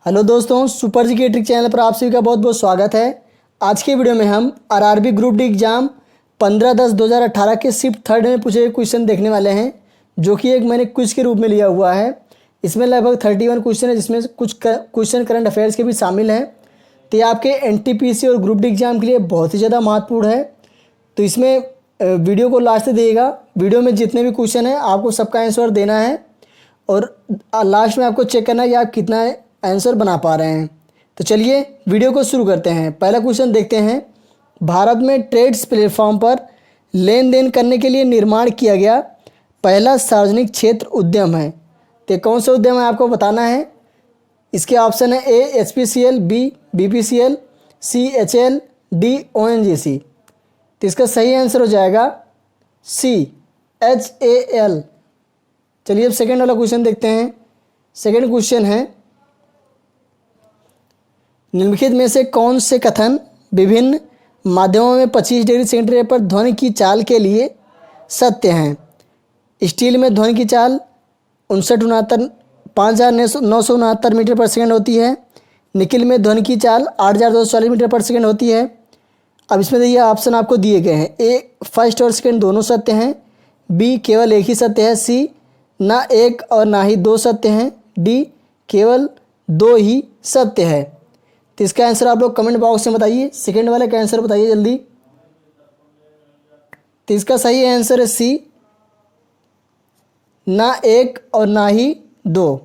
Hello दोस्तों, super जी के trick channel पर आप सभी का बहुत बहुत स्वागत है। आज के वीडियो में हम आरआरबी ग्रुप डी एग्ज़ाम 15/10/2018 के शिफ्ट थर्ड में पूछे गए क्वेश्चन देखने वाले हैं, जो कि एक मैंने क्विज के रूप में लिया हुआ है। इसमें लगभग 31 क्वेश्चन है, जिसमें कुछ क्वेश्चन करंट अफेयर्स के भी शामिल हैं। तो ये आपके एनटीपीसी और ग्रुप डी एग्ज़ाम के लिए बहुत ही ज़्यादा महत्वपूर्ण है। तो इसमें वीडियो को लास्ट तक देखिएगा। वीडियो में जितने भी क्वेश्चन हैं आपको सबका आंसर देना है और लास्ट में आपको चेक करना है कि आप कितना आंसर बना पा रहे हैं। तो चलिए वीडियो को शुरू करते हैं। पहला क्वेश्चन देखते हैं। भारत में ट्रेड्स प्लेटफॉर्म पर लेन देन करने के लिए निर्माण किया गया पहला सार्वजनिक क्षेत्र उद्यम है। तो कौन सा उद्यम है आपको बताना है। इसके ऑप्शन है ए एचपीसीएल, बी बीपीसीएल, सी एचएल, डी ओएनजीसी। तो इसका सही आंसर हो जाएगा सी एचएएल। चलिए अब सेकेंड वाला क्वेश्चन देखते हैं। सेकेंड क्वेश्चन है, निम्नलिखित में से कौन से कथन विभिन्न माध्यमों में 25 डिग्री सेंटीग्रेड पर ध्वनि की चाल के लिए सत्य हैं। स्टील में ध्वनि की चाल 5969 मीटर पर सेकेंड होती है। निकिल में ध्वनि की चाल 8240 मीटर पर सेकेंड होती है। अब इसमें देखिए ऑप्शन आपको दिए गए हैं। ए फर्स्ट और सेकेंड दोनों सत्य हैं, बी केवल एक ही सत्य है, सी ना एक और ना ही दो सत्य हैं, डी केवल दो ही सत्य है। तो इसका आंसर आप लोग कमेंट बॉक्स में बताइए। सेकेंड वाले का आंसर बताइए जल्दी। तो इसका सही आंसर है सी, ना एक और ना ही दो।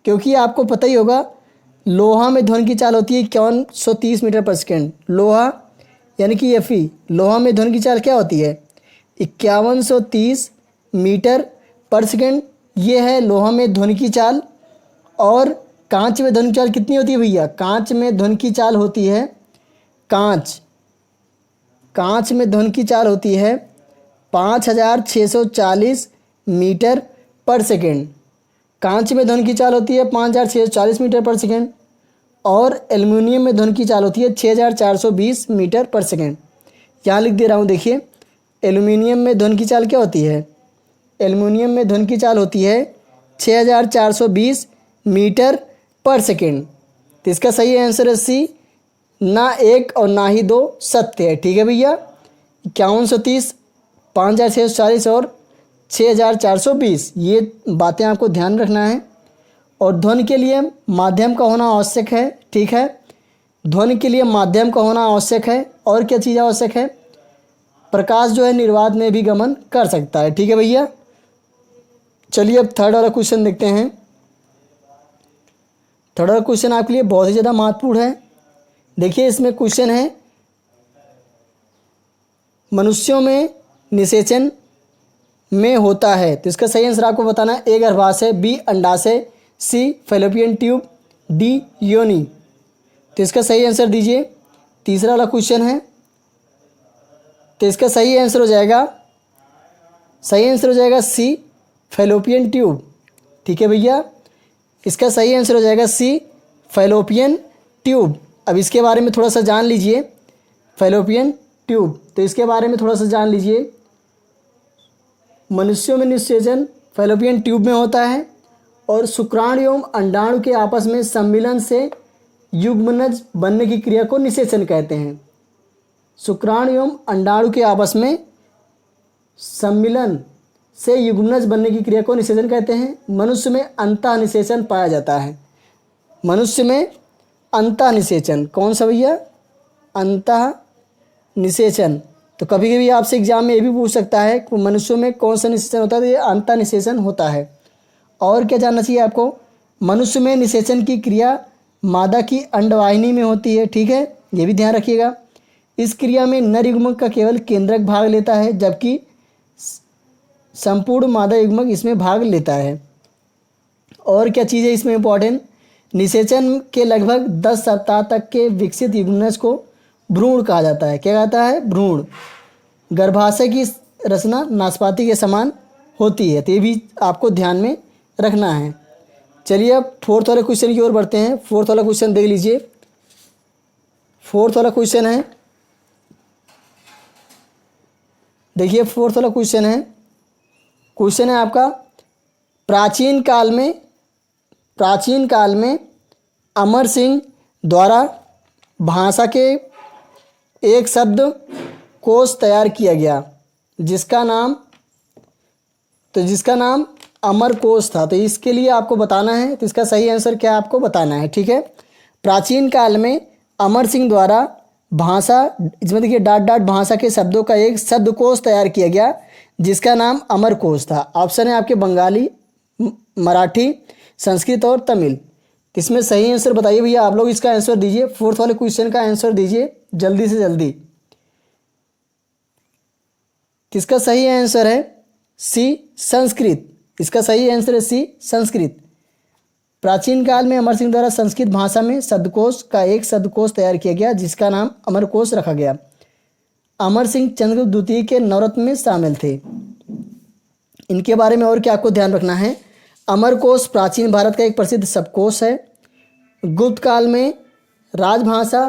क्योंकि आपको पता ही होगा लोहा में ध्वनि की चाल होती है 5130 मीटर पर सेकेंड। लोहा यानी कि एफई, लोहा में ध्वनि की चाल क्या होती है 5130 मीटर पर सेकेंड। ये है लोहा में ध्वनि की चाल। और कांच में ध्वनि की चाल कितनी होती है भैया। कांच में ध्वनि की चाल होती है कांच में ध्वनि की चाल होती है 5640 मीटर पर सेकेंड। कांच में ध्वनि की चाल होती है 5640 मीटर पर सेकेंड। और एल्युमिनियम में ध्वनि की चाल होती है 6420 मीटर पर सेकेंड। यहाँ लिख दे रहा हूँ, देखिए एल्युमिनियम में ध्वनि की चाल क्या होती है। एल्युमिनियम में ध्वनि की चाल होती है 6420 मीटर पर सेकेंड। तो इसका सही आंसर है सी, ना एक और ना ही दो सत्य है। ठीक है भैया। 5130, 5640 और 6420 ये बातें आपको ध्यान रखना है। और ध्वनि के लिए माध्यम का होना आवश्यक है। ठीक है, ध्वनि के लिए माध्यम का होना आवश्यक है। और क्या चीज़ आवश्यक है, प्रकाश जो है निर्वात में भी गमन कर सकता है। ठीक है भैया। चलिए अब थर्ड वाला क्वेश्चन देखते हैं। थर्ड वाला क्वेश्चन आपके लिए बहुत ही ज़्यादा महत्वपूर्ण है। देखिए इसमें क्वेश्चन है, मनुष्यों में निषेचन में होता है। तो इसका सही आंसर आपको बताना है। ए गर्भाशय, बी अंडाशय, सी फैलोपियन ट्यूब, डी योनि। तो इसका सही आंसर दीजिए। तीसरा वाला क्वेश्चन है, तो इसका सही आंसर हो जाएगा सी फैलोपियन ट्यूब। ठीक है भैया, इसका सही आंसर हो जाएगा सी फैलोपियन ट्यूब। अब इसके बारे में थोड़ा सा जान लीजिए। फैलोपियन ट्यूब, तो इसके बारे में थोड़ा सा जान लीजिए। मनुष्यों में निषेचन फैलोपियन ट्यूब में होता है। और शुक्राणु एवं अंडाणु के आपस में सम्मिलन से युग्मनज बनने की क्रिया को निषेचन कहते हैं। शुक्राणु एवं अंडाणु के आपस में सम्मिलन से युग्मनज बनने की क्रिया को निषेचन कहते हैं। मनुष्य में अंतः निषेचन पाया जाता है। मनुष्य में अंतः निषेचन कौन सा भैया, अंतः निषेचन। तो कभी कभी आपसे एग्जाम में ये भी पूछ सकता है कि मनुष्यों में कौन सा निषेचन होता है। तो ये अंतः निषेचन होता है। और क्या जानना चाहिए आपको, मनुष्य में निषेचन की क्रिया मादा की अंडवाहिनी में होती है। ठीक है, ये भी ध्यान रखिएगा। इस क्रिया में नर युग्मक का केवल केंद्रक भाग लेता है, जबकि संपूर्ण मादा युग्मक इसमें भाग लेता है। और क्या चीज़ है इसमें इंपॉर्टेंट, निषेचन के लगभग 10 सप्ताह तक के विकसित युग्मनज को भ्रूण कहा जाता है। क्या कहता है, भ्रूण। गर्भाशय की रचना नाशपाती के समान होती है। तो ये भी आपको ध्यान में रखना है। चलिए अब फोर्थ वाले क्वेश्चन की ओर बढ़ते हैं। फोर्थ वाला क्वेश्चन देख लीजिए। फोर्थ वाला क्वेश्चन है, देखिए फोर्थ वाला क्वेश्चन है आपका, प्राचीन काल में अमर सिंह द्वारा भाषा के एक शब्द कोश तैयार किया गया जिसका नाम अमर कोश था। तो इसके लिए आपको बताना है, तो इसका सही आंसर क्या आपको बताना है, ठीक है। प्राचीन काल में अमर सिंह द्वारा भाषा, इसमें देखिए डॉट डॉट भाषा के शब्दों का एक शब्दकोश तैयार किया गया जिसका नाम अमर कोश था। ऑप्शन है आपके बंगाली, मराठी, संस्कृत और तमिल। तो इसमें सही आंसर बताइए भैया, आप लोग इसका आंसर दीजिए। फोर्थ वाले क्वेश्चन का आंसर दीजिए जल्दी से जल्दी। किसका सही आंसर है सी, संस्कृत। इसका सही आंसर है सी, संस्कृत। प्राचीन काल में अमर सिंह द्वारा संस्कृत भाषा में शब्दकोश का एक शब्दकोश तैयार किया गया जिसका नाम अमरकोश रखा गया। अमर सिंह चंद्रगुप्त द्वितीय के नवरत्न में शामिल थे। इनके बारे में और क्या आपको ध्यान रखना है। अमरकोश प्राचीन भारत का एक प्रसिद्ध शब्दकोश है। गुप्त काल में राजभाषा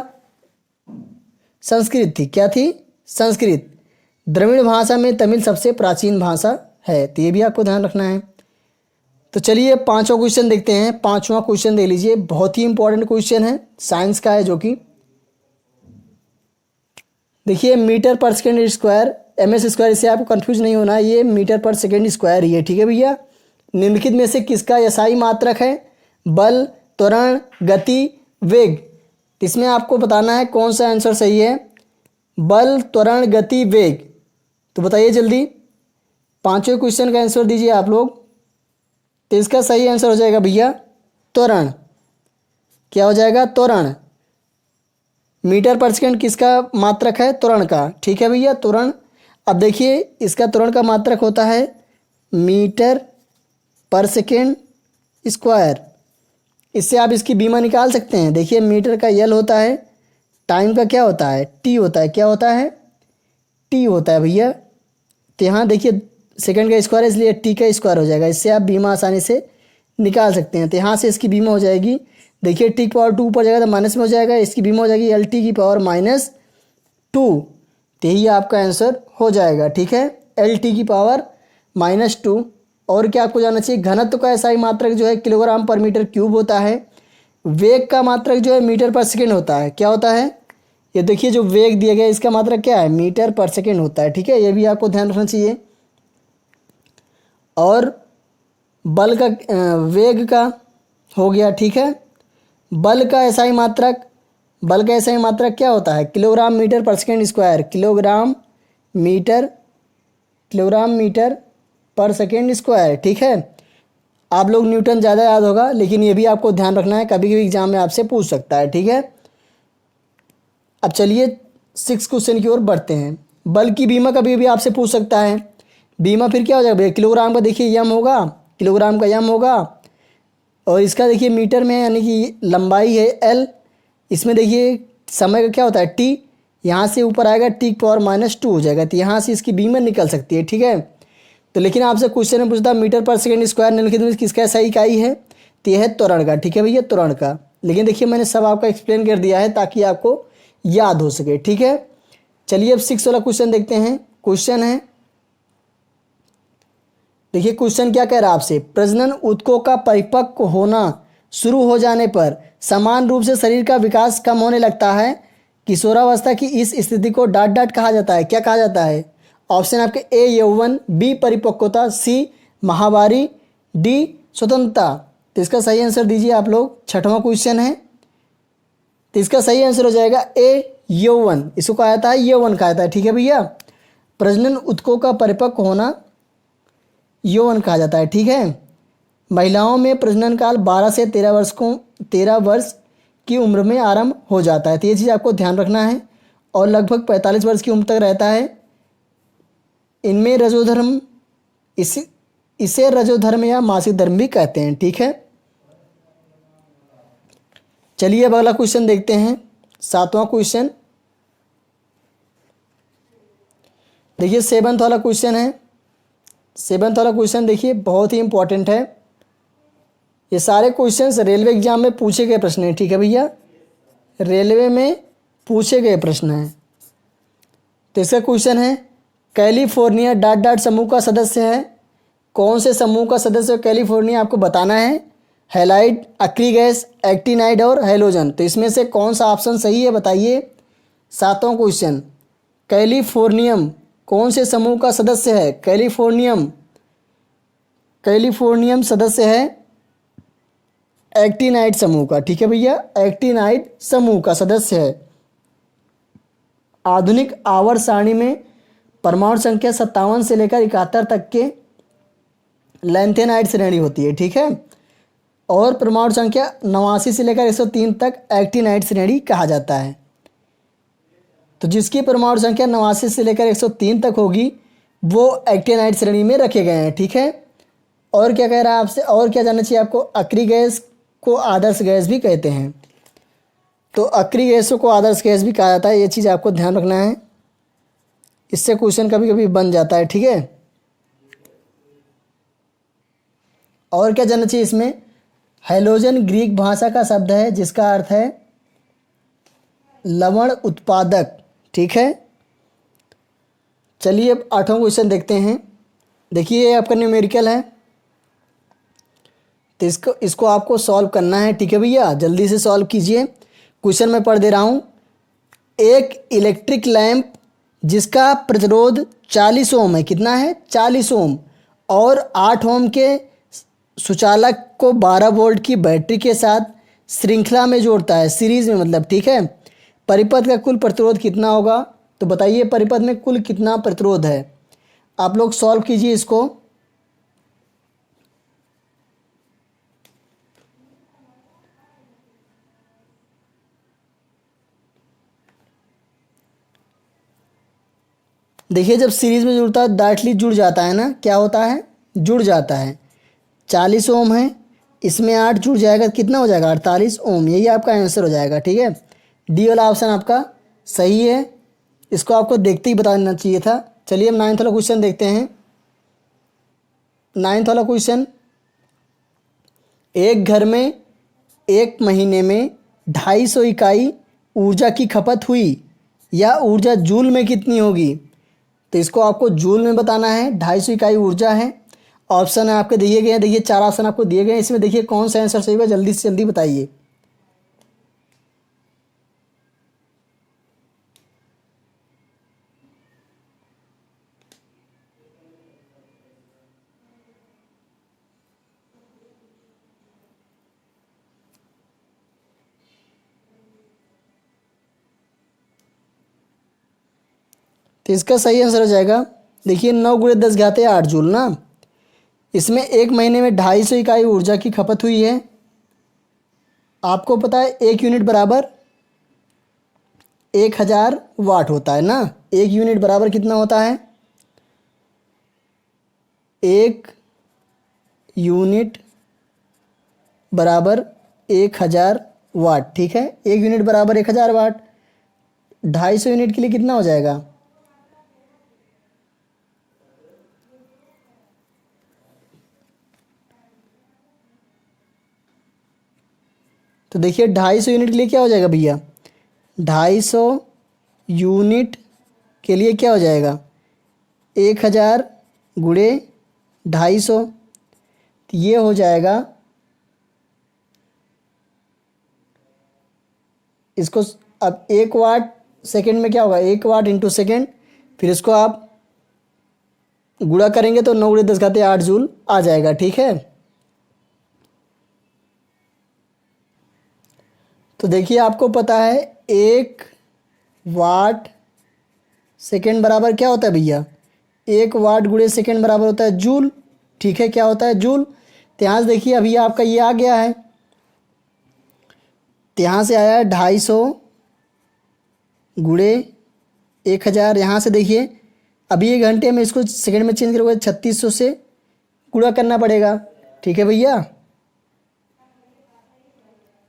संस्कृत थी। क्या थी? संस्कृत। द्रविड़ भाषा में तमिल सबसे प्राचीन भाषा है। तो ये भी आपको ध्यान रखना है। तो चलिए पांचवा क्वेश्चन देखते हैं। पांचवा क्वेश्चन देख लीजिए, बहुत ही इंपॉर्टेंट क्वेश्चन है, साइंस का है, जो कि देखिए मीटर पर सेकेंड स्क्वायर, MS स्क्वायर, इससे आपको कंफ्यूज नहीं होना है, ये मीटर पर सेकेंड स्क्वायर ही है, ठीक है भैया। निम्नलिखित में से किसका एसआई मात्रक है? बल, त्वरण, गति, वेग। इसमें आपको बताना है कौन सा आंसर सही है। बल, त्वरण, गति, वेग। तो बताइए जल्दी, पांचवें क्वेश्चन का आंसर दीजिए आप लोग। तो इसका सही आंसर हो जाएगा भैया त्वरण। क्या हो जाएगा? त्वरण। मीटर पर सेकेंड किसका मात्रक है? त्वरण का, ठीक है भैया, त्वरण। अब देखिए इसका त्वरण का मात्रक होता है मीटर पर सेकेंड स्क्वायर। इससे आप इसकी बीमा निकाल सकते हैं। देखिए मीटर का यल होता है, टाइम का क्या होता है? टी होता है। क्या होता है? टी होता है भैया। तो यहाँ देखिए सेकंड का स्क्वायर है, इसलिए टी का स्क्वायर हो जाएगा। इससे आप बीमा आसानी से निकाल सकते हैं। तो यहाँ से इसकी बीमा हो जाएगी, देखिए टी की पावर 2 ऊपर जाएगा तो माइनस में हो जाएगा, इसकी बीमा हो जाएगी LT की पावर -2। तो यही आपका आंसर हो जाएगा, ठीक है, LT की पावर -2। और क्या आपको जानना चाहिए? घनत्व का एसआई मात्रक जो है किलोग्राम पर मीटर क्यूब होता है। वेग का मात्रक जो है मीटर पर सेकेंड होता है। क्या होता है? ये देखिए जो वेग दिया गया है इसका मात्रक क्या है? मीटर पर सेकेंड होता है, ठीक है, ये भी आपको ध्यान रखना चाहिए। और बल का वेग का हो गया, ठीक है। बल का एसआई मात्रक क्या होता है? किलोग्राम मीटर पर सेकेंड स्क्वायर। किलोग्राम मीटर पर सेकेंड स्क्वायर, ठीक है। आप लोग न्यूटन ज़्यादा याद होगा, लेकिन ये भी आपको ध्यान रखना है, कभी कभी एग्जाम में आपसे पूछ सकता है, ठीक है। अब चलिए 6 क्वेश्चन की ओर बढ़ते हैं। बल की बीमा कभी भी आपसे पूछ सकता है। बीमा फिर क्या हो जाएगा भैया? किलोग्राम का देखिए यम होगा, किलोग्राम का यम होगा, और इसका देखिए मीटर में यानी कि लंबाई है L। इसमें देखिए समय का क्या होता है? T। यहाँ से ऊपर आएगा T की पावर -2 हो जाएगा। तो यहाँ से इसकी बीमा निकल सकती है, ठीक है। तो लेकिन आपसे क्वेश्चन में पूछता मीटर पर सेकेंड स्क्वायर निम्नलिखित में किसका सही इकाई है? तो यह है त्वरण का, ठीक है भैया, त्वरण का। लेकिन देखिए मैंने सब आपका एक्सप्लेन कर दिया है ताकि आपको याद हो सके, ठीक है। चलिए अब 6 वाला क्वेश्चन देखते हैं। क्वेश्चन है, देखिए क्वेश्चन क्या कह रहा है आपसे। प्रजनन ऊतकों का परिपक्व होना शुरू हो जाने पर समान रूप से शरीर का विकास कम होने लगता है। किशोरावस्था की इस स्थिति को डॉट डॉट कहा जाता है। क्या कहा जाता है? ऑप्शन आपके A यौवन, B परिपक्वता, C महावारी, D स्वतंत्रता। तो इसका सही आंसर दीजिए आप लोग। 6वां क्वेश्चन है, तो इसका सही आंसर हो जाएगा A यौवन। इसको कहा जाता है यौवन कहा जाता है, ठीक है भैया। प्रजनन ऊतकों का परिपक्व होना यौवन कहा जाता है, ठीक है। महिलाओं में प्रजनन काल 12 से 13 वर्ष की उम्र में आरंभ हो जाता है। तो ये चीज़ आपको ध्यान रखना है, और लगभग 45 वर्ष की उम्र तक रहता है। इनमें रजोधर्म, इसे रजोधर्म या मासिक धर्म भी कहते हैं, ठीक है। चलिए अब अगला क्वेश्चन देखते हैं। 7वां क्वेश्चन, देखिए 7th वाला क्वेश्चन है। 7th वाला क्वेश्चन देखिए बहुत ही इंपॉर्टेंट है। ये सारे क्वेश्चंस रेलवे एग्जाम में पूछे गए प्रश्न हैं, ठीक है भैया, रेलवे में पूछे गए प्रश्न हैं। तो इसका क्वेश्चन है, कैलिफोर्निया डॉट डॉट समूह का सदस्य है। कौन से समूह का सदस्य कैलिफोर्निया आपको बताना है। हैलाइड, अक्री गैस, एक्टिनाइड और हैलोजन। तो इसमें से कौन सा ऑप्शन सही है बताइए। सातवां क्वेश्चन, कैलिफोर्नियम कौन से समूह का सदस्य है। कैलिफोर्नियम सदस्य है एक्टिनाइड समूह का। ठीक है भैया, एक्टिनाइड समूह का सदस्य है। आधुनिक आवर्त सारणी में परमाणु संख्या 57 से लेकर 71 तक के लैंथेनाइड श्रेणी होती है। ठीक है, और परमाणु संख्या 89 से लेकर 103 तक एक्टिनाइड श्रेणी कहा जाता है। तो जिसकी परमाणु संख्या 89 से लेकर 103 तक होगी वो एक्टिनाइड श्रेणी में रखे गए हैं। ठीक है, और क्या कह रहा है आपसे, और क्या जानना चाहिए आपको। अक्री गैस को आदर्श गैस भी कहते हैं। तो अक्री गैसों को आदर्श गैस भी कहा जाता है, ये चीज़ आपको ध्यान रखना है, इससे क्वेश्चन कभी कभी बन जाता है। ठीक है, और क्या जानना चाहिए इसमें। हैलोजन ग्रीक भाषा का शब्द है जिसका अर्थ है लवण उत्पादक। ठीक है, चलिए अब 8वां क्वेश्चन देखते हैं। देखिए ये आपका न्यूमेरिकल है, तो इसको आपको सॉल्व करना है। ठीक है भैया, जल्दी से सॉल्व कीजिए। क्वेश्चन मैं पढ़ दे रहा हूँ। एक इलेक्ट्रिक लैंप जिसका प्रतिरोध 40 ओम है, कितना है 40 ओम, और 8 ओम के सुचालक को 12 वोल्ट की बैटरी के साथ श्रृंखला में जोड़ता है, सीरीज में मतलब। ठीक है, परिपथ का कुल प्रतिरोध कितना होगा। तो बताइए परिपथ में कुल कितना प्रतिरोध है। आप लोग सॉल्व कीजिए इसको। देखिए जब सीरीज में जुड़ता है डायरेक्टली जुड़ जाता है ना, क्या होता है, जुड़ जाता है। 40 ओम है, इसमें 8 जुड़ जाएगा, कितना हो जाएगा 48 ओम। यही आपका आंसर हो जाएगा। ठीक है, डी वाला ऑप्शन आपका सही है, इसको आपको देखते ही बता देना चाहिए था। चलिए हम 9th वाला क्वेश्चन देखते हैं। 9th वाला क्वेश्चन, एक घर में एक महीने में 250 इकाई ऊर्जा की खपत हुई, या ऊर्जा जूल में कितनी होगी। तो इसको आपको जूल में बताना है। 250 इकाई ऊर्जा है। ऑप्शन आपके दिए गए हैं, देखिए 4 ऑप्शन आपको दिए गए हैं, इसमें देखिए कौन सा आंसर सही होगा, जल्दी से जल्दी बताइए। तो इसका सही आंसर हो जाएगा, देखिए 9 × 10⁻8 जूल ना। इसमें एक महीने में 250 इकाई ऊर्जा की खपत हुई है। आपको पता है 1 यूनिट बराबर 1000 वाट होता है ना। 1 यूनिट बराबर कितना होता है, 1 यूनिट बराबर 1000 वाट। ठीक है, 1 यूनिट बराबर 1000 वाट। 250 यूनिट के लिए कितना हो जाएगा, तो देखिए 250 यूनिट के लिए क्या हो जाएगा भैया, 250 यूनिट के लिए क्या हो जाएगा 1000 गुणे 250, तो ये हो जाएगा, इसको अब 1 वाट सेकेंड में क्या होगा, 1 वाट इंटू सेकेंड, फिर इसको आप गुणा करेंगे तो 9 × 10⁸ जूल आ जाएगा। ठीक है, तो देखिए आपको पता है 1 वाट सेकेंड बराबर क्या होता है भैया, 1 वाट गुणे सेकेंड बराबर होता है जूल। ठीक है, क्या होता है जूल। तो यहाँ से देखिए अभी आपका ये आ गया है, तो यहाँ से आया है 250 गुणे 1000। यहाँ से देखिए अभी 1 घंटे में इसको सेकेंड में चेंज करोगे 3600 से गुणा करना पड़ेगा। ठीक है भैया,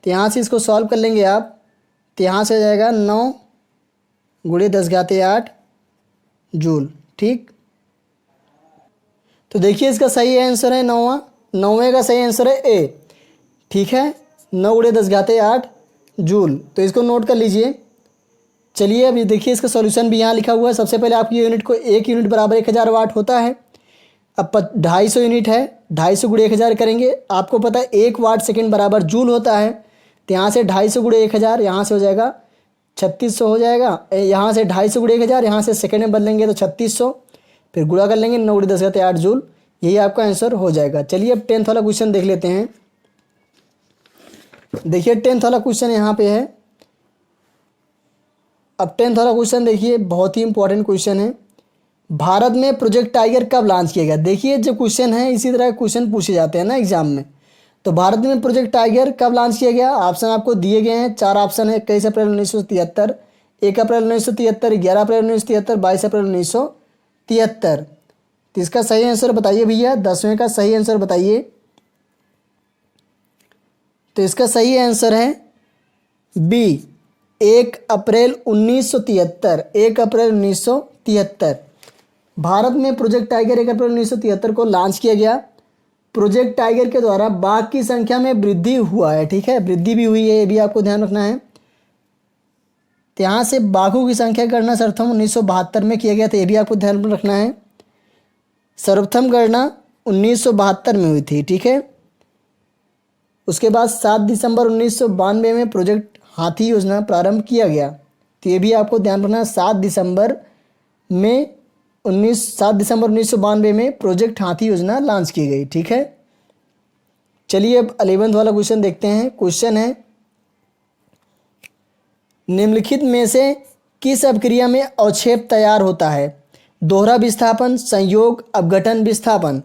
तो यहाँ से इसको सॉल्व कर लेंगे आप, तो यहाँ से आ जाएगा 9 × 10⁸ जूल। ठीक, तो देखिए इसका सही आंसर है 9वां, 9वें का सही आंसर है ए। ठीक है, 9 × 10⁸ जूल, तो इसको नोट कर लीजिए। चलिए अभी देखिए इसका सॉल्यूशन भी यहाँ लिखा हुआ है। सबसे पहले आपकी यूनिट को 1 यूनिट बराबर 1000 वाट होता है, अब 250 यूनिट है, 250 गुणे 1000 करेंगे। आपको पता है 1 वाट सेकेंड बराबर जूल होता है, तो यहाँ से 250 गुणे 1000, यहाँ से हो जाएगा 3600 हो जाएगा। यहाँ से 250 गुणे 1000, यहाँ से सेकेंड में बदलेंगे तो 3600, फिर गुणा कर लेंगे, 9 गुणे 10 करते 8 जूल। यही आपका आंसर हो जाएगा। चलिए अब 10th वाला क्वेश्चन देख लेते हैं। देखिए 10th वाला क्वेश्चन यहाँ पे है। अब 10th वाला क्वेश्चन देखिए, बहुत ही इंपॉर्टेंट क्वेश्चन है। भारत में प्रोजेक्ट टाइगर कब लॉन्च किया गया? देखिए जो क्वेश्चन है इसी तरह क्वेश्चन पूछे जाते हैं ना एग्जाम में। तो भारत में प्रोजेक्ट टाइगर कब लॉन्च किया गया? ऑप्शन आपको दिए गए हैं, 4 ऑप्शन है। 21 अप्रैल 1973, 1 अप्रैल 1973, 11 अप्रैल 1973, 22 अप्रैल 1973। तो इसका सही आंसर बताइए भैया, 10वें का सही आंसर बताइए। तो इसका सही आंसर है बी, 1 अप्रैल 1973। 1 अप्रैल 1973 भारत में प्रोजेक्ट टाइगर 1 अप्रैल 1973 को लॉन्च किया गया। प्रोजेक्ट टाइगर के द्वारा बाघ की संख्या में वृद्धि हुआ है, ठीक है, वृद्धि भी हुई है, ये भी आपको ध्यान रखना है। तो यहाँ से बाघों की संख्या की गणना सर्वप्रथम 1972 में किया गया था, ये भी आपको ध्यान रखना है। सर्वप्रथम गणना 1972 में हुई थी, ठीक है। उसके बाद 7 दिसंबर 1992 में प्रोजेक्ट हाथी योजना प्रारंभ किया गया। तो ये भी आपको ध्यान रखना है, 7 दिसंबर 1992 में प्रोजेक्ट हाथी योजना लॉन्च की गई, ठीक है। चलिए अब 11th वाला क्वेश्चन देखते हैं। क्वेश्चन है, निम्नलिखित में से किस अभिक्रिया में अवक्षेप तैयार होता है? दोहरा विस्थापन, संयोग, अपघटन, विस्थापन।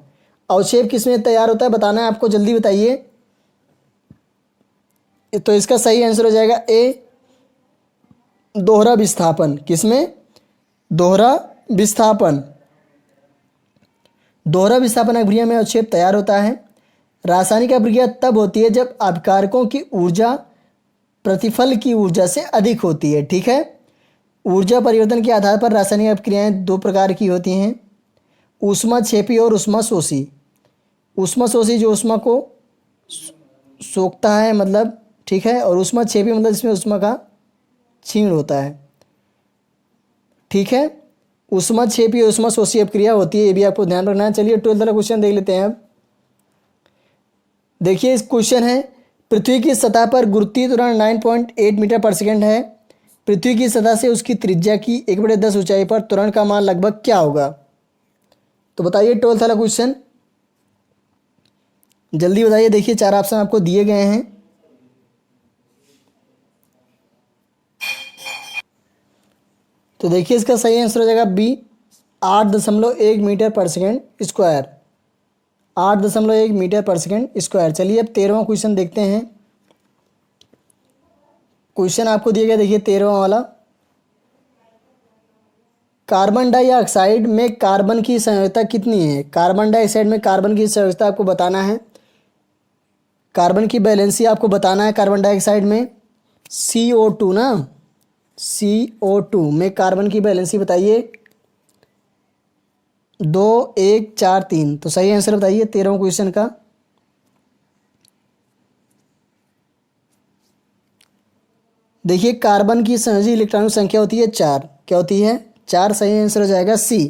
अवक्षेप किस में तैयार होता है बताना है आपको, जल्दी बताइए। तो इसका सही आंसर हो जाएगा ए, दोहरा विस्थापन। किसमें? दोहरा विस्थापन। दोहरा विस्थापन अभिक्रिया में अवक्षेप तैयार होता है। रासायनिक अभिक्रिया तब होती है जब अभिकारकों की ऊर्जा प्रतिफल की ऊर्जा से अधिक होती है, ठीक है। ऊर्जा परिवर्तन के आधार पर रासायनिक अभिक्रियाएं 2 प्रकार की होती हैं, ऊष्माक्षेपी और ऊष्माशोषी। ऊष्माशोषी जो ऊष्मा को सोखता है मतलब, ठीक है, और ऊष्माक्षेपी मतलब इसमें ऊष्मा का क्षीण होता है, ठीक है। ऊष्माक्षेपी और ऊष्माशोषी अभिक्रिया होती है, ये भी आपको ध्यान रखना है। चलिए 12th वाला क्वेश्चन देख लेते हैं अब। देखिए इस क्वेश्चन है, पृथ्वी की सतह पर गुरुत्वीय त्वरण 9.8 मीटर पर सेकेंड है। पृथ्वी की सतह से उसकी त्रिज्या की 1/10 ऊंचाई पर त्वरण का मान लगभग क्या होगा? तो बताइए 12th वाला क्वेश्चन, जल्दी बताइए। देखिए 4 ऑप्शन आपको दिए गए हैं। तो देखिए इसका सही आंसर हो जाएगा बी, 8.1 मीटर पर सेकेंड स्क्वायर। 8.1 मीटर पर सेकेंड स्क्वायर। चलिए अब 13वां क्वेश्चन देखते हैं। क्वेश्चन आपको दिया गया, देखिए 13वां वाला, कार्बन डाइऑक्साइड में कार्बन की संयोजकता कितनी है? कार्बन डाइऑक्साइड में कार्बन की संयोजकता आपको बताना है। कार्बन की वैलेंसी आपको बताना है। कार्बन डाइऑक्साइड में CO2 ना, CO2 में कार्बन की वैलेंसी बताइए। 2, 1, 4, 3। तो सही आंसर बताइए 13वें क्वेश्चन का। देखिए कार्बन की संयोजी इलेक्ट्रॉनों की संख्या होती है 4। क्या होती है? 4। सही आंसर हो जाएगा सी।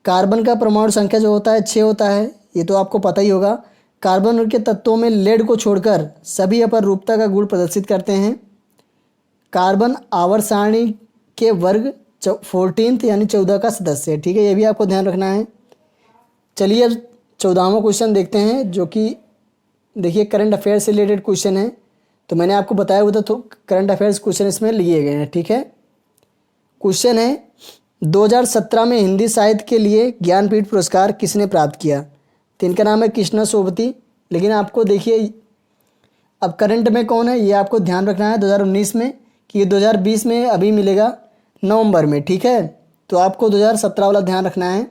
कार्बन का परमाणु संख्या जो होता है 6 होता है, ये तो आपको पता ही होगा। कार्बन के तत्वों में लेड को छोड़कर सभी अपरूपता का गुण प्रदर्शित करते हैं। कार्बन आवर्त सारणी के वर्ग 14th यानी 14 का सदस्य है, ठीक है, ये भी आपको ध्यान रखना है। चलिए अब 14वां क्वेश्चन देखते हैं, जो कि देखिए करंट अफेयर से रिलेटेड क्वेश्चन है। तो मैंने आपको बताया हुआ था, तो करंट अफेयर्स क्वेश्चन इसमें लिए गए हैं, ठीक है। क्वेश्चन है, 2017 में हिंदी साहित्य के लिए ज्ञानपीठ पुरस्कार किसने प्राप्त किया? तो इनका नाम है कृष्णा सोबती। लेकिन आपको देखिए अब करंट में कौन है ये आपको ध्यान रखना है 2019 में, कि ये 2020 में अभी मिलेगा नवंबर में, ठीक है। तो आपको 2017 वाला ध्यान रखना है।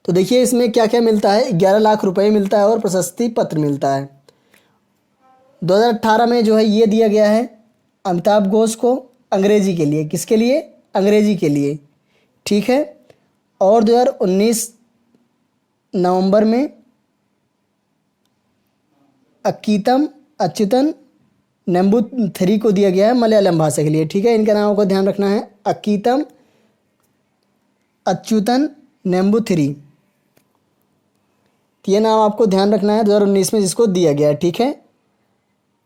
तो देखिए इसमें क्या क्या मिलता है, 11 लाख रुपए मिलता है और प्रशस्ति पत्र मिलता है। 2018 में जो है ये दिया गया है अमिताभ घोष को अंग्रेजी के लिए। किसके लिए? अंग्रेजी के लिए, ठीक है। और 2019 नवंबर में अच्युतन नंबूथरी को दिया गया है मलयालम भाषा के लिए, ठीक है। इनका नाम को ध्यान रखना है, अच्युतन नेम्बूथिरी। तो ये नाम आपको ध्यान रखना है 2019 में जिसको दिया गया है, ठीक है।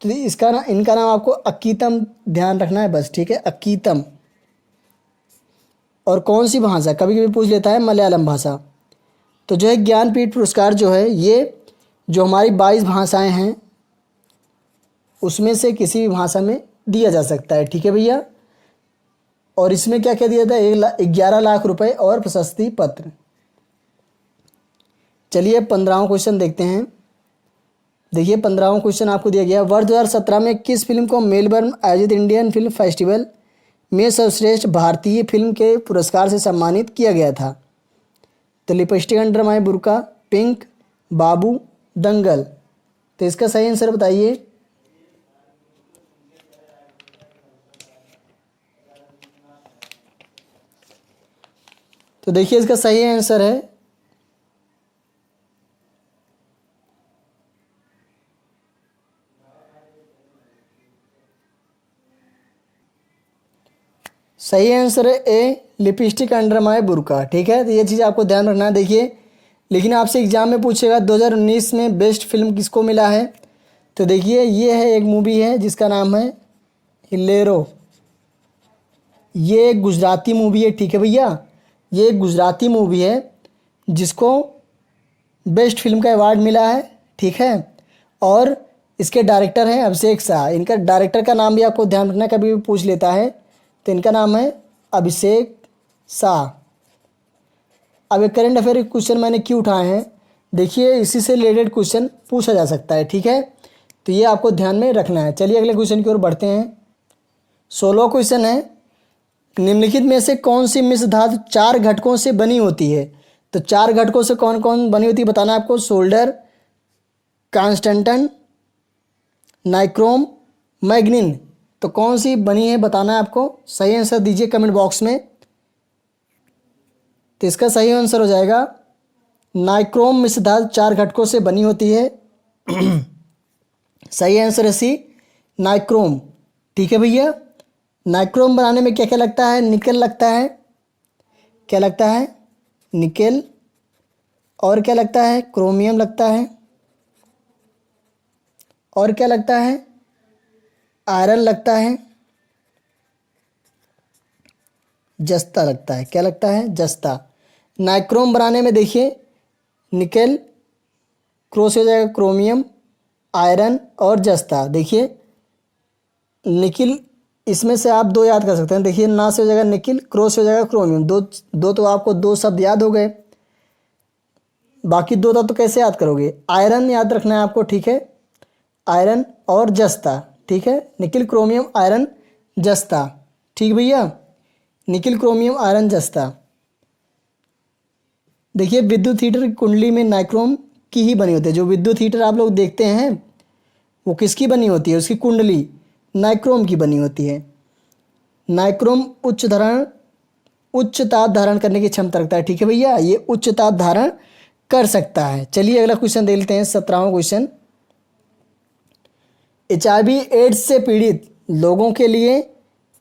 तो इनका नाम आपको अकीतम ध्यान रखना है बस, ठीक है, अकीतम। और कौन सी भाषा, कभी कभी पूछ लेता है मलयालम भाषा। तो जो है ज्ञानपीठ पुरस्कार जो है ये जो हमारी 22 भाषाएं हैं उसमें से किसी भी भाषा में दिया जा सकता है, ठीक है भैया। और इसमें क्या क्या दिया था, 11 लाख रुपए और प्रशस्ति पत्र। चलिए 15वां क्वेश्चन देखते हैं। देखिए 15वां क्वेश्चन आपको दिया गया, वर्ष 2017 में किस फिल्म को मेलबर्न आयोजित इंडियन फिल्म फेस्टिवल में सर्वश्रेष्ठ भारतीय फिल्म के पुरस्कार से सम्मानित किया गया था। तो लिपस्टिक अंडर माय बुर्का, पिंक, बाबू, दंगल। तो इसका सही आंसर बताइए। तो देखिए इसका सही आंसर है सही आंसर है ए, लिपस्टिक अंडर माय बुर्का, ठीक है। तो ये चीज़ आपको ध्यान रखना है। देखिए लेकिन आपसे एग्जाम में पूछेगा 2019 में बेस्ट फिल्म किसको मिला है। तो देखिए ये है एक मूवी है जिसका नाम है हिलेरो। ये एक गुजराती मूवी है, ठीक है भैया। ये एक गुजराती मूवी है जिसको बेस्ट फिल्म का अवार्ड मिला है, ठीक है। और इसके डायरेक्टर हैं अभिषेक शाह। इनका डायरेक्टर का नाम भी आपको ध्यान रखना, कभी भी पूछ लेता है। तो इनका नाम है अभिषेक शाह। अब एक करंट अफेयर क्वेश्चन मैंने क्यों उठाए हैं, देखिए इसी से रिलेटेड क्वेश्चन पूछा जा सकता है, ठीक है। तो ये आपको ध्यान में रखना है। चलिए अगले क्वेश्चन की ओर बढ़ते हैं। 16वां क्वेश्चन है, निम्नलिखित में से कौन सी मिश्र धातु 4 घटकों से बनी होती है। तो 4 घटकों से कौन कौन बनी होती है बताना है आपको। Solder, constantan, nichrome, मैग्नीन। तो कौन सी बनी है बताना है आपको। सही आंसर दीजिए कमेंट बॉक्स में। तो इसका सही आंसर हो जाएगा नाइक्रोम मिश्र धातु 4 घटकों से बनी होती है। सही आंसर है सी, नाइक्रोम, ठीक है भैया। नाइक्रोम बनाने में क्या क्या लगता है, निकल लगता है। क्या लगता है, निकेल। और क्या लगता है, क्रोमियम लगता है। और क्या लगता है, आयरन लगता है। जस्ता लगता है। क्या लगता है, जस्ता। नाइक्रोम बनाने में देखिए निकेल, क्रॉस हो जाएगा क्रोमियम, आयरन और जस्ता। देखिए निकिल, इसमें से आप 2 याद कर सकते हैं। देखिए ना से हो जाएगा निकिल, क्रॉस हो जाएगा क्रोमियम। दो तो आपको 2 शब्द याद हो गए। बाकी 2 तो कैसे याद करोगे। आयरन याद रखना है आपको, ठीक है। आयरन और जस्ता, ठीक है। निकिल, क्रोमियम, आयरन, जस्ता, ठीक भैया। निकिल, क्रोमियम, आयरन, जस्ता। देखिए विद्युत हीटर की कुंडली में नाइक्रोम की ही बनी होती है। जो विद्युत हीटर आप लोग देखते हैं वो किसकी बनी होती है, उसकी कुंडली नाइक्रोम की बनी होती है। नाइक्रोम उच्च ताप धारण करने की क्षमता रखता है, ठीक है भैया। ये उच्च ताप धारण कर सकता है। चलिए अगला क्वेश्चन देख लेते हैं, 17वां क्वेश्चन। HIV एड्स से पीड़ित लोगों के लिए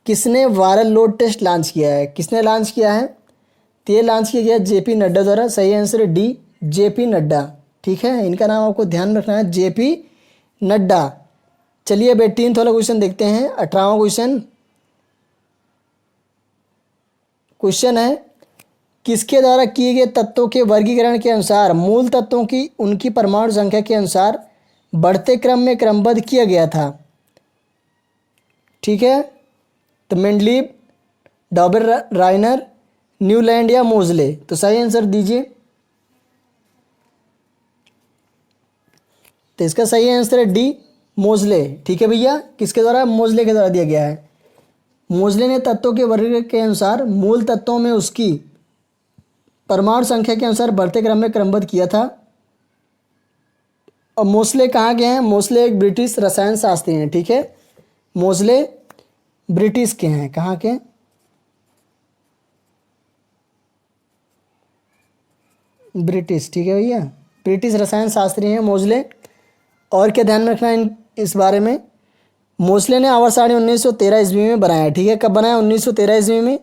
किसने वायरल लोड टेस्ट लॉन्च किया है। किसने लॉन्च किया है, तो ये लॉन्च किया गया JP नड्डा द्वारा। सही आंसर है डी, JP नड्डा, ठीक है। इनका नाम आपको ध्यान रखना है, JP नड्डा। चलिए अब 18th वाला क्वेश्चन देखते हैं। 18वां क्वेश्चन है, किसके द्वारा किए गए तत्वों के वर्गीकरण के अनुसार मूल तत्वों की उनकी परमाणु संख्या के अनुसार बढ़ते क्रम में क्रमबद्ध किया गया था, ठीक है। तो मेंडलीव, डॉबर राइनर, न्यूलैंड या मोजले। तो सही आंसर दीजिए। तो इसका सही आंसर है डी, मोजले, ठीक है भैया। किसके द्वारा, मोजले के द्वारा दिया गया है। मोजले ने तत्वों के वर्गीकरण के अनुसार मूल तत्वों में उसकी परमाणु संख्या के अनुसार बढ़ते क्रम में क्रमबद्ध किया था। और मोजले कहाँ के हैं, मोजले एक ब्रिटिश रसायन शास्त्री हैं, ठीक है। मोजले ब्रिटिश के हैं, कहाँ के, ब्रिटिश, ठीक है भैया। ब्रिटिश रसायन शास्त्री हैं मोजले। और क्या ध्यान में रखना है इस बारे में, मोजले ने आवर्त सारणी 1913 ईस्वी में बनाया, ठीक है। कब बनाया, 1913 ईस्वी में।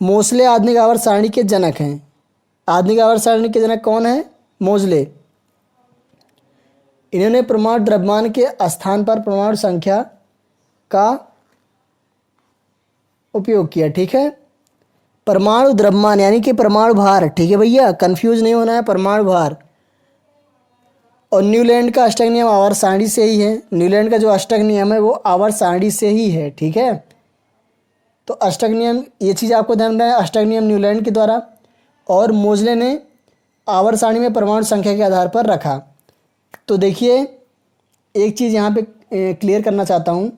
मोजले आधुनिक आवर्त सारणी के जनक हैं। आधुनिक आवर्त सारणी के जनक कौन है? मोजले। इन्होंने परमाणु द्रव्यमान के स्थान पर परमाणु संख्या का उपयोग किया। ठीक है, परमाणु द्रव्यमान यानी कि परमाणु भार। ठीक है भैया, कंफ्यूज नहीं होना है, परमाणु भार। और न्यूलैंड का अष्टक नियम आवर्त सारणी से ही है। न्यूलैंड का जो अष्टक नियम है वो आवर्त सारणी से ही है। ठीक है, तो अष्टक नियम, ये चीज़ आपको ध्यान रखना है, अष्टक नियम न्यूलैंड के द्वारा, और मोजले ने आवर्त सारणी में परमाणु संख्या के आधार पर रखा। तो देखिए, एक चीज़ यहाँ पे क्लियर करना चाहता हूँ,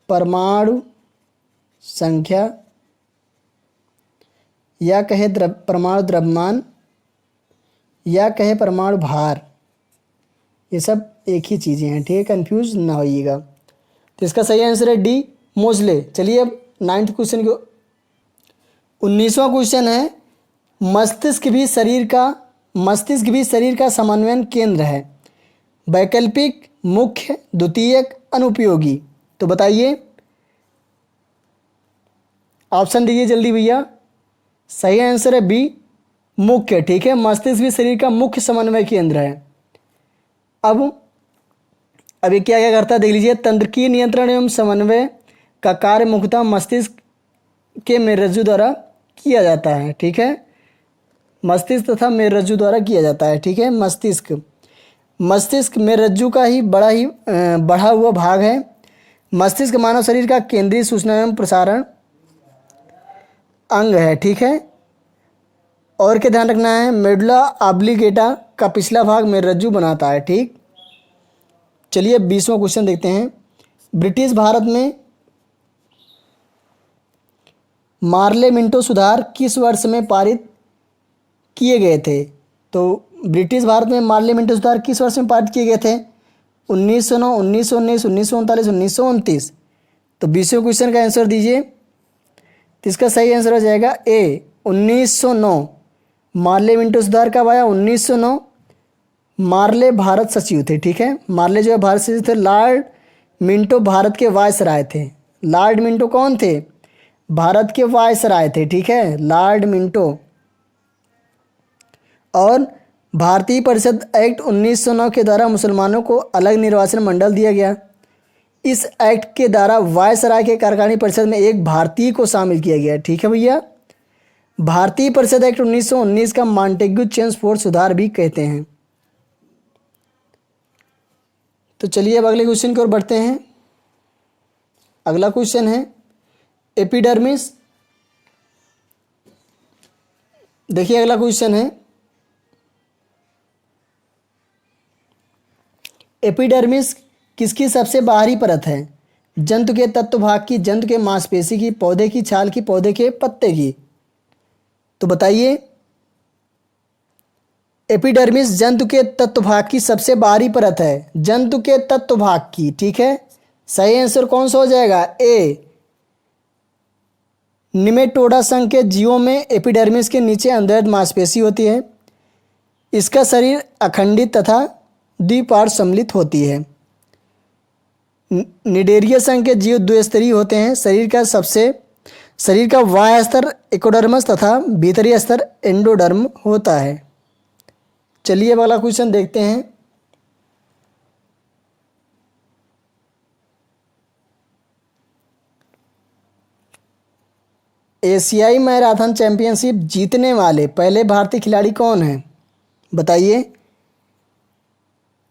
परमाणु संख्या या कहे परमाणु द्रव्यमान या कहे परमाणु भार, ये सब एक ही चीज़ें हैं। ठीक है, कंफ्यूज ना होइएगा। तो इसका सही आंसर है डी, मोजले। चलिए अब 9th क्वेश्चन को, 19वां क्वेश्चन है, मस्तिष्क भी शरीर का समन्वयन केंद्र है। वैकल्पिक, मुख्य, द्वितीयक, अनुपयोगी। तो बताइए, ऑप्शन दीजिए जल्दी भैया। सही आंसर है बी, मुख्य। ठीक है, मस्तिष्क भी शरीर का मुख्य समन्वय केंद्र है। अब ये क्या क्या करता है देख लीजिए। तंत्रिकीय नियंत्रण एवं समन्वय का कार्य मुख्यतः मस्तिष्क के मेरुरज्जु द्वारा किया जाता है। ठीक है, मस्तिष्क तथा मेरुरज्जु द्वारा किया जाता है। ठीक है, मस्तिष्क मेरुरज्जु का ही बढ़ा हुआ भाग है। मस्तिष्क मानव शरीर का केंद्रीय सूचना एवं प्रसारण अंग है। ठीक है, और क्या ध्यान रखना है, मेडुला ऑब्लिगेटा का पिछला भाग मेरुरज्जु बनाता है। ठीक, चलिए 20वां क्वेश्चन देखते हैं। ब्रिटिश भारत में मार्ले मिंटो सुधार किस वर्ष में पारित किए गए थे? तो ब्रिटिश भारत में मार्ले मिंटो सुधार किस वर्ष में पारित किए गए थे? 1909, 1919, 1939, 1929। तो 20वें क्वेश्चन का आंसर दीजिए। तो इसका सही आंसर हो जाएगा ए, 1909। मार्ले मिंटो सुधार कब आया? 1909। मार्ले भारत सचिव थे। ठीक है, मार्ले जो है भारत सचिव थे। लॉर्ड मिंटो भारत के वायसराय थे। लॉर्ड मिंटो कौन थे? भारत के वायसराय थे। ठीक है, लॉर्ड मिंटो। और भारतीय परिषद एक्ट 1909 के द्वारा मुसलमानों को अलग निर्वाचन मंडल दिया गया। इस एक्ट के द्वारा वायसराय के कार्यकारिणी परिषद में एक भारतीय को शामिल किया गया। ठीक है भैया, भारतीय परिषद एक्ट 1919 का मॉन्टेग्यू चेम्सफोर्ड सुधार भी कहते हैं। तो चलिए अब अगले क्वेश्चन की ओर बढ़ते हैं। अगला क्वेश्चन है एपिडर्मिस। देखिए अगला क्वेश्चन है, एपिडर्मिस किसकी सबसे बाहरी परत है? जंतु के तत्व भाग की, जंतु के मांसपेशी की, पौधे की छाल की, पौधे के पत्ते की। तो बताइए, एपिडर्मिस जंतु के तत्व भाग की सबसे बाहरी परत है, जंतु के तत्व भाग की। ठीक है, सही आंसर कौन सा हो जाएगा? ए, निमेटोडा संघ के जीवों में एपिडर्मिस के नीचे अंतर्गत मांसपेशी होती है। इसका शरीर अखंडित तथा द्विपार्श्व सम्मिलित होती है। निडेरिया संघ के जीव द्विस्तरीय होते हैं। शरीर का बाह्य स्तर एकोडर्मस तथा भीतरी स्तर एंडोडर्म होता है। चलिए अब अगला क्वेश्चन देखते हैं। एशियाई मैराथन चैंपियनशिप जीतने वाले पहले भारतीय खिलाड़ी कौन हैं? बताइए,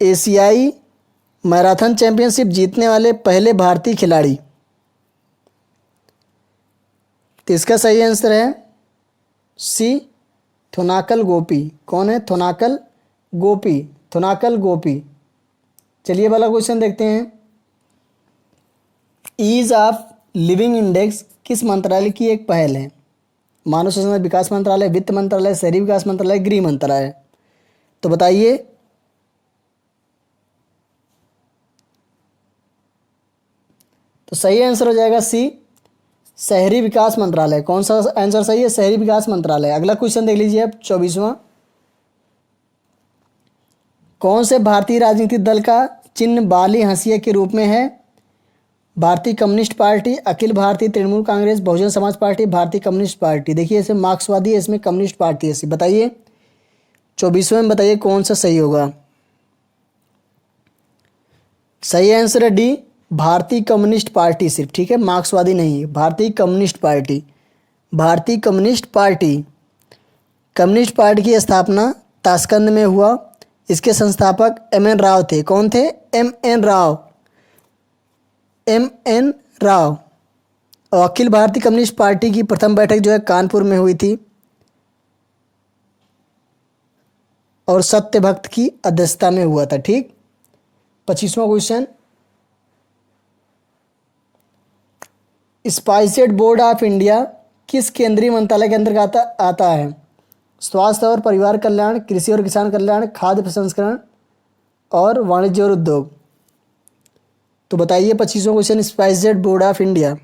एशियाई मैराथन चैंपियनशिप जीतने वाले पहले भारतीय खिलाड़ी। तो इसका सही आंसर है सी, थोनाकल गोपी। कौन है? थोनाकल गोपी। चलिए वाला क्वेश्चन देखते हैं। ईज ऑफ लिविंग इंडेक्स किस मंत्रालय की एक पहल है? मानव संसाधन विकास मंत्रालय, वित्त मंत्रालय, शहरी विकास मंत्रालय, गृह मंत्रालय। तो बताइए, तो सही आंसर हो जाएगा सी, शहरी विकास मंत्रालय। कौन सा आंसर सही है? शहरी विकास मंत्रालय। अगला क्वेश्चन देख लीजिए अब 24वां। कौन से भारतीय राजनीतिक दल का चिन्ह बाली हंसिया के रूप में है? भारतीय communist party, Akhil Bharatiya Trinamool Congress, Bahujan Samaj party, भारतीय कम्युनिस्ट पार्टी। देखिए इसमें मार्क्सवादी है, इसमें कम्युनिस्ट पार्टी है। बताइए 24वें में बताइए कौन सा सही होगा। सही आंसर है डी, भारतीय कम्युनिस्ट पार्टी सिर्फ, ठीक है, मार्क्सवादी नहीं है, भारतीय कम्युनिस्ट पार्टी। भारतीय कम्युनिस्ट पार्टी, कम्युनिस्ट पार्टी की स्थापना ताशकंद में हुआ। इसके संस्थापक एम.एन. राव थे। कौन थे? एम.एन. राव, एम.एन. राव। और अखिल भारतीय कम्युनिस्ट पार्टी की प्रथम बैठक जो है कानपुर में हुई थी और सत्यभक्त की अध्यक्षता में हुआ था। ठीक, 25वां question, spiced board of India किस केंद्रीय मंत्रालय के अंतर्गत आता है? स्वास्थ्य और परिवार कल्याण, कृषि और किसान कल्याण, खाद्य प्रसंस्करण और वाणिज्य और उद्योग। तो बताइए 25वां question, spiced board of India.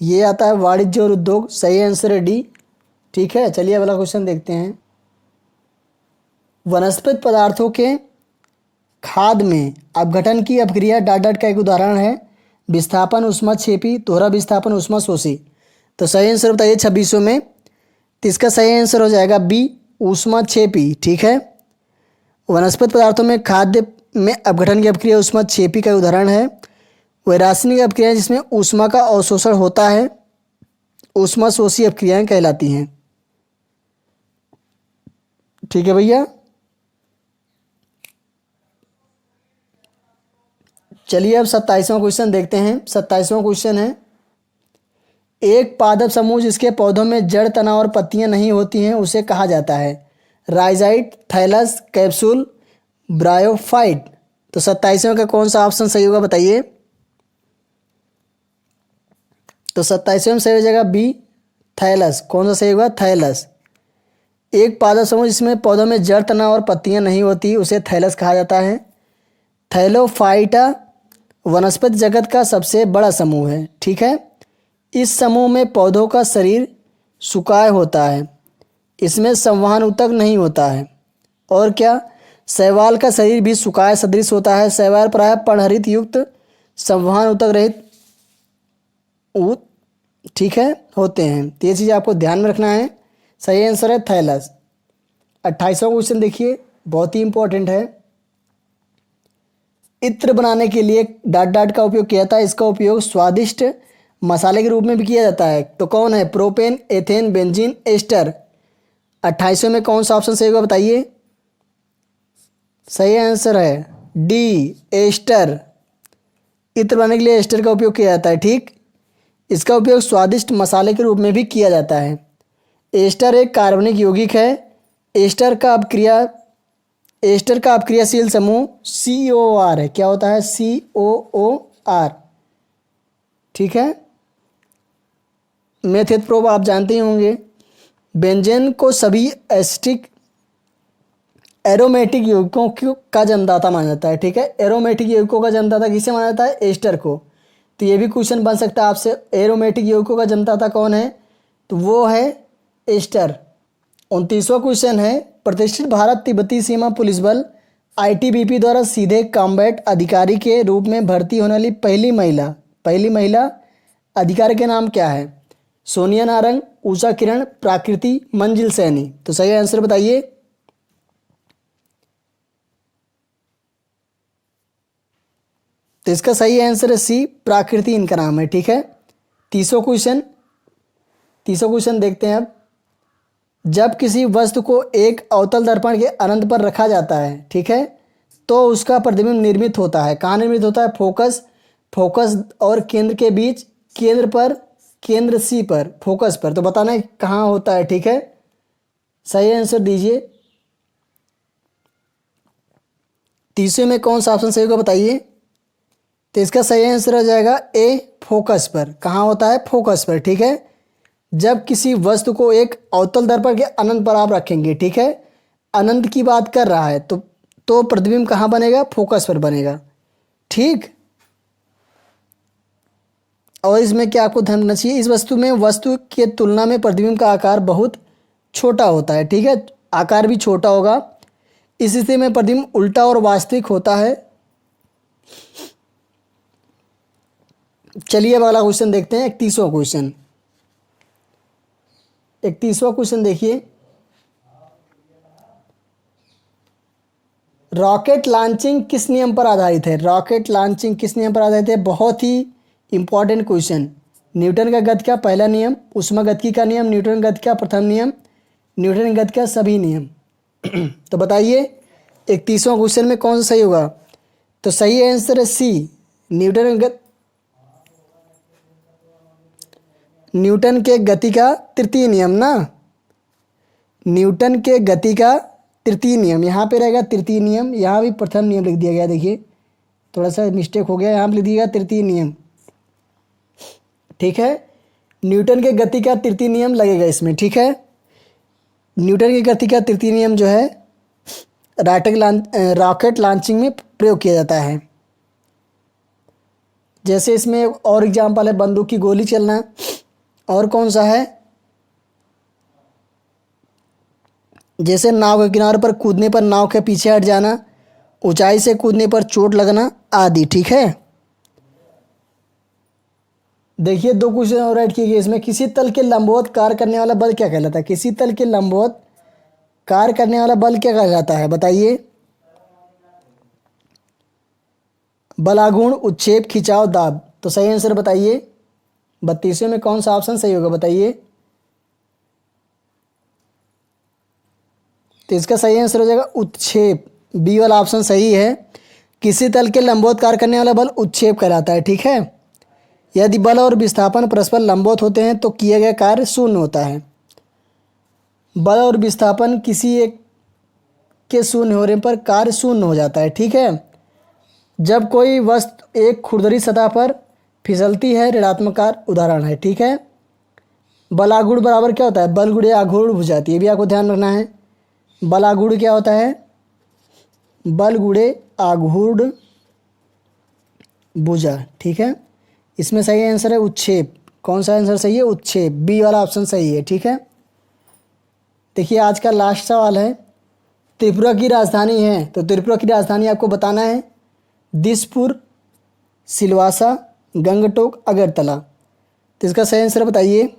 ये आता है वाणिज्य और उद्योग। सही आंसर है डी। ठीक है, चलिए अगला क्वेश्चन देखते हैं। वनस्पति पदार्थों के खाद में अपघटन की अपक्रिया डॉट डॉट का एक उदाहरण है। विस्थापन, ऊष्माक्षेपी, दोहरा विस्थापन, ऊष्माशोषी। तो सही आंसर बताइए 2600 में। तो इसका सही आंसर हो जाएगा बी, ऊष्माक्षेपी। ठीक है, वनस्पति पदार्थों में खाद्य में अपघटन की अपक्रिया ऊष्माक्षेपी का उदाहरण है। वह रासायनिक अपक्रिया जिसमें ऊष्मा का अवशोषण होता है ऊष्माशोषी अपक्रियाएं कहलाती हैं। ठीक है भैया, चलिए अब 27वां क्वेश्चन देखते हैं। 27वां क्वेश्चन है, एक पादप समूह जिसके पौधों में जड़, तना और पत्तियां नहीं होती हैं उसे कहा जाता है? राइजाइट, थैलस, कैप्सूल, ब्रायोफाइट। तो 27वें का कौन सा ऑप्शन सही होगा बताइए। तो 27वें में सही हो जाएगा बी, थैलस। कौन सा सही होगा? थैलस। एक पादप समूह जिसमें पौधों में जड़, तना और पत्तियां नहीं होती उसे थैलस कहा जाता है। थैलोफाइटा वनस्पति जगत का सबसे बड़ा समूह है। ठीक है, इस समूह में पौधों का शरीर सुकाय होता है, इसमें संवहन ऊतक नहीं होता है। और क्या, शैवाल का शरीर भी सुकाय सदृश होता है। शैवाल प्रायः पर्णहरित युक्त संवहन ऊतक रहित ठीक है होते हैं। तो ये चीज़ आपको ध्यान में रखना है। सही आंसर है थैलस। 28वां क्वेश्चन देखिए, बहुत ही इंपॉर्टेंट है। इत्र बनाने के लिए डॉट डॉट का उपयोग किया जाता है। इसका उपयोग स्वादिष्ट मसाले के रूप में भी किया जाता है। तो कौन है? Propane, ethane, benzene, ester. 28वें में कौन सा ऑप्शन सही होगा बताइए। सही आंसर है डी, एस्टर। इत्र बनाने के लिए एस्टर का उपयोग किया जाता है। ठीक, इसका उपयोग स्वादिष्ट मसाले के रूप में भी किया जाता है। एस्टर एक कार्बनिक यौगिक है। एस्टर का अपक्रियाशील समूह COOR है। क्या होता है? COOR। ठीक है, मेथेड प्रोब आप जानते ही होंगे। बेंजेन को सभी एसिटिक एरोमेटिक यौगिकों का जन्मदाता माना जाता है। ठीक है, एरोमेटिक यौगिकों का जन्मदाता किसे माना जाता है? एस्टर को। तो ये भी क्वेश्चन बन सकता है आपसे, एरोमेटिक यौगिकों का जन्मदाता कौन है? तो वो है एस्टर। 29वां क्वेश्चन है, प्रतिष्ठित भारत तिब्बती सीमा पुलिस बल ITBP द्वारा सीधे कॉम्बैट अधिकारी के रूप में भर्ती होने वाली पहली महिला अधिकारी के नाम क्या है? सोनिया नारंग, उषा किरण, प्राकृति, मंजिल सैनी। तो सही आंसर बताइए। तो इसका सही आंसर है सी, प्राकृति इनका नाम है। ठीक है, 30वां क्वेश्चन देखते हैं अब। जब किसी वस्तु को एक अवतल दर्पण के अनंत पर रखा जाता है, ठीक है, तो उसका प्रतिबिंब निर्मित होता है। कहाँ निर्मित होता है? फोकस और केंद्र के बीच, केंद्र सी पर, फोकस पर। तो बताना है कहाँ होता है। ठीक है, सही आंसर दीजिए। 30वें में कौन सा ऑप्शन सही होगा बताइए। तो इसका सही आंसर हो जाएगा ए, फोकस पर। कहाँ होता है? फोकस पर। ठीक है, जब किसी वस्तु को एक अवतल दर्पण के अनंत पर आप रखेंगे, ठीक है, अनंत की बात कर रहा है, तो प्रतिबिंब कहाँ बनेगा? फोकस पर बनेगा। ठीक, और इसमें क्या आपको ध्यान रखना चाहिए, इस वस्तु में वस्तु के तुलना में प्रतिबिंब का आकार बहुत छोटा होता है। ठीक है, आकार भी छोटा होगा। इस स्थिति में प्रतिबिंब उल्टा और वास्तविक होता है। चलिए अब अगला क्वेश्चन देखते हैं, 31वां क्वेश्चन। 31वां क्वेश्चन देखिए, रॉकेट लॉन्चिंग किस नियम पर आधारित है? रॉकेट लॉन्चिंग किस नियम पर आधारित है? बहुत ही इंपॉर्टेंट क्वेश्चन। न्यूटन का गति का पहला नियम, ऊष्मागतिकी का नियम, न्यूटन गति का प्रथम नियम, न्यूटन गति का सभी नियम। तो बताइए 31वां क्वेश्चन में कौन सा सही होगा? तो सही आंसर है सी, न्यूटन के गति का तृतीय नियम ना, न्यूटन के गति का तृतीय नियम। यहाँ पे रहेगा तृतीय नियम, यहाँ भी प्रथम नियम लिख दिया गया। देखिए थोड़ा सा मिस्टेक हो गया, यहाँ पे लिख दिया गया तृतीय नियम। ठीक है, न्यूटन के गति का तृतीय नियम लगेगा इसमें। ठीक है, न्यूटन की गति का तृतीय नियम जो है रॉकेट लॉन्चिंग में प्रयोग किया जाता है। जैसे इसमें और एग्जाम्पल है बंदूक की गोली चलना, और कौन सा है, जैसे नाव के किनारे पर कूदने पर नाव के पीछे हट जाना, ऊंचाई से कूदने पर चोट लगना आदि। ठीक है, देखिए 2 क्वेश्चन और ऐड किए गए इसमें। किसी तल के लंबवत कार्य करने वाला बल क्या कहलाता है? किसी तल के लंबवत कार्य करने वाला बल क्या कहलाता है? बताइए। बलागुण, उत्क्षेप, खिंचाव, दाब। तो सही आंसर बताइए। 32वें में कौन सा ऑप्शन सही होगा बताइए? तो इसका सही आंसर हो जाएगा उत्क्षेप, बी वाला ऑप्शन सही है। किसी तल के लंबवत कार्य करने वाला बल उत्क्षेप कहलाता है। ठीक है, यदि बल और विस्थापन परस्पर लंबवत होते हैं तो किया गया कार्य शून्य होता है। बल और विस्थापन किसी एक के शून्य होने पर कार्य शून्य हो जाता है। ठीक है, जब कोई वस्तु एक खुरदरी सतह पर फिसलती है, ऋणात्मक कार्य उदाहरण है। ठीक है, बलागुण बराबर क्या होता है? बल गुणे आघूर्ण भुजा। ये भी आपको ध्यान रखना है। बलागुण क्या होता है? बल गुणे आघूर्ण भुजा। ठीक है, इसमें सही आंसर है उत्क्षेप। कौन सा आंसर सही है? उत्क्षेप, बी वाला ऑप्शन सही है। ठीक है, देखिए आज का लास्ट सवाल है, त्रिपुरा की राजधानी है, तो त्रिपुरा की राजधानी आपको बताना है। दिसपुर, सिलवासा, गंगटोक, अगरतला। तो इसका सही आंसर बताइए।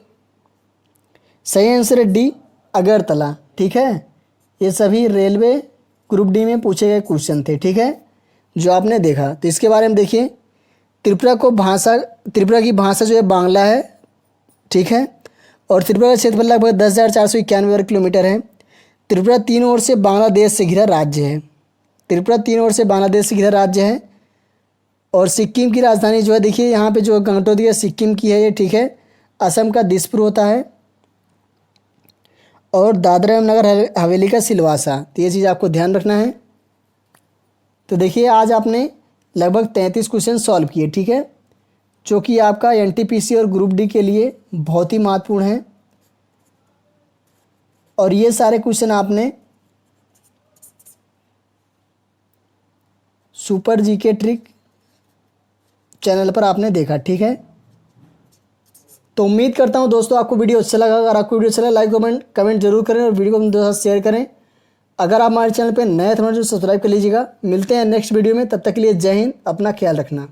सही आंसर है डी, अगरतला। ठीक है, ये सभी रेलवे ग्रुप डी में पूछे गए क्वेश्चन थे। ठीक है, जो आपने देखा। तो इसके बारे में देखिए, त्रिपुरा की भाषा जो है बांग्ला है। ठीक है, और त्रिपुरा का क्षेत्रफल लगभग 10,491 वर्ग किलोमीटर है। त्रिपुरा तीनों ओर से बांग्लादेश से घिरा राज्य है। त्रिपुरा तीनों ओर से बांग्लादेश से घिरा राज्य है। और सिक्किम की राजधानी जो है, देखिए यहाँ पे जो गंगटोक है सिक्किम की है ये। ठीक है, असम का दिसपुर होता है, और दादरा एवं नगर हवेली का सिलवासा। तो ये चीज़ आपको ध्यान रखना है। तो देखिए आज आपने लगभग 33 क्वेश्चन सॉल्व किए। ठीक है, जो कि आपका एनटीपीसी और ग्रुप डी के लिए बहुत ही महत्वपूर्ण है। और ये सारे क्वेश्चन आपने सुपर जीके ट्रिक चैनल पर आपने देखा। ठीक है, तो उम्मीद करता हूँ दोस्तों आपको वीडियो अच्छा लगा। अगर आपको वीडियो अच्छा लगा लाइक कमेंट जरूर करें, और वीडियो को अपने दोस्तों से शेयर करें। अगर आप हमारे चैनल पर नए थे तो सब्सक्राइब कर लीजिएगा। मिलते हैं नेक्स्ट वीडियो में, तब तक के लिए जय हिंद, अपना ख्याल रखना।